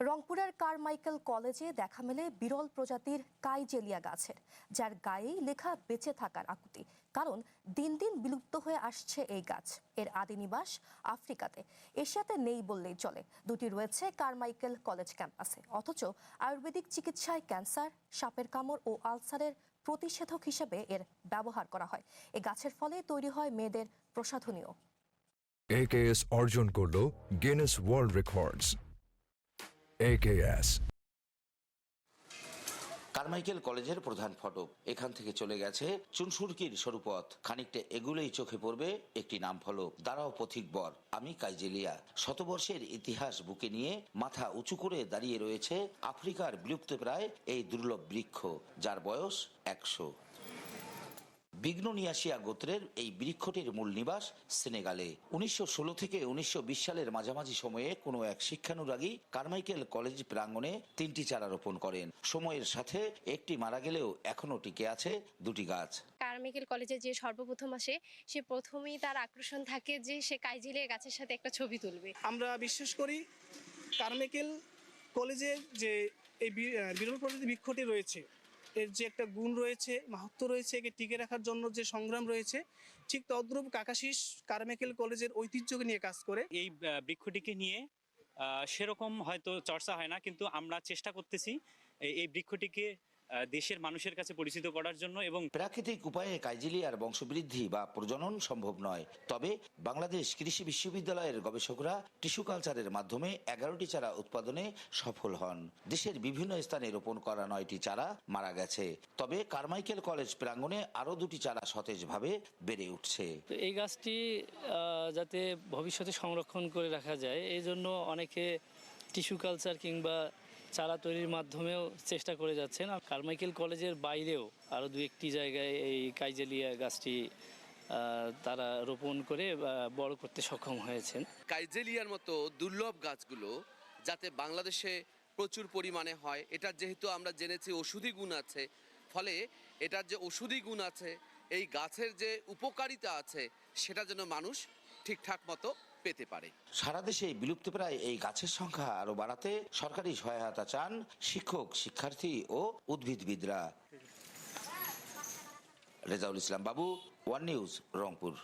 রংপুরের কারমাইকেল কলেজে দেখা মেলে বিরল প্রজাতির কাইজেলিয়া গাছের, যার গায়েই লেখা বেঁচে থাকার আকুতি। কারণ দিন দিন বিলুপ্ত হয়ে আসছে এই গাছ। এর আদি নিবাস আফ্রিকাতে, এশিয়াতে নেই বললেই চলে। দুটি রয়েছে কারমাইকেল কলেজ ক্যাম্পাসে, অথচ আয়ুর্বেদিক চিকিৎসায় ক্যান্সার, সাপের কামড় ও আলসারের প্রতিষেধক হিসেবে এর ব্যবহার করা হয়। এই গাছের ফলে তৈরি হয় মেয়েদের প্রসাধনীয়। AKS অর্জন করল Guinness world records. AKS Carmichael কলেজের প্রধান ফটক, এখান থেকে চলে গেছে চুনসুরকির সরু পথ। খানিকটা এগুলেই চোখে পড়বে একটি নাম ফলক, দাঁড়াও পথিক বর, আমি কাইজেলিয়া। শতবর্ষের ইতিহাস বুকে নিয়ে মাথা উঁচু করে দাঁড়িয়ে রয়েছে আফ্রিকার বিলুপ্তপ্রায় এই দুর্লভ বৃক্ষ, যার বয়স 100। বিগ্নোনিয়াসিয়া গোত্রের এই বৃক্ষটির মূল নিবাস সেনেগালে। 1916 থেকে 1920 সালের মাঝামাঝি সময়ে কোনো এক শিক্ষানুরাগী কারমাইকেল কলেজ প্রাঙ্গণে 3টি চারা রোপণ করেন। সময়ের সাথে একটি মারা গেলেও এখনো টিকে আছে 2টি গাছ। কারমাইকেল কলেজে যে সর্বপ্রথম আসে, সে প্রথমেই তার আকর্ষণ থাকে যে সে কাইজেলিয়া গাছের সাথে একটা ছবি তুলবে। আমরা বিশ্বাস করি কারমাইকেল কলেজের যে এই বিরল প্রজাতির বৃক্ষটি রয়েছে, এর যে একটা গুণ রয়েছে, মাহাত্ম্য রয়েছে, একে টিকে রাখার জন্য যে সংগ্রাম রয়েছে, ঠিক তদ্রূপ কাকাশিস কারমাইকেল কলেজের ঐতিহ্যকে নিয়ে কাজ করে। এই বৃক্ষটিকে নিয়ে সেরকম হয়তো চর্চা হয় না, কিন্তু আমরা চেষ্টা করতেছি এই বৃক্ষটিকে দেশের মানুষের কাছে পরিচিত করার জন্য। এবং প্রাকৃতিক উপায়ে কাইজেলিয়ার বংশবৃদ্ধি বা প্রজনন সম্ভব নয়, তবে বাংলাদেশ কৃষি বিশ্ববিদ্যালয়ের গবেষকরা টিস্যু কালচারের মাধ্যমে 11টি চারা উৎপাদনে সফল হন। দেশের বিভিন্ন স্থানে রোপণ করা 9টি চারা মারা গেছে, তবে কারমাইকেল কলেজ প্রাঙ্গণে আরও 2টি চারা সতেজভাবে বেড়ে উঠছে। এই গাছটি যাতে ভবিষ্যতে সংরক্ষণ করে রাখা যায়, এই জন্য অনেকে টিস্যু কালচার কিংবা চারা তৈরির মাধ্যমেও চেষ্টা করে যাচ্ছেন। আর কারমাইকেল কলেজের বাইরেও আরও 2-1টি জায়গায় এই কাইজেলিয়া গাছটি তারা রোপণ করে বড় করতে সক্ষম হয়েছেন। কাইজেলিয়ার মতো দুর্লভ গাছগুলো যাতে বাংলাদেশে প্রচুর পরিমাণে হয়, এটার যেহেতু আমরা জেনেছি ওষুধি গুণ আছে, ফলে এটার যে ওষুধি গুণ আছে, এই গাছের যে উপকারিতা আছে, সেটা যেন মানুষ ঠিকঠাক মতো পেতে পারে। সারা দেশে বিলুপ্তপ্রায় এই গাছের সংখ্যা আরো বাড়াতে সরকারি সহায়তা চান শিক্ষক, শিক্ষার্থী ও উদ্ভিদবিদরা। রেজাউল ইসলাম বাবু, ওয়ান নিউজ, রংপুর।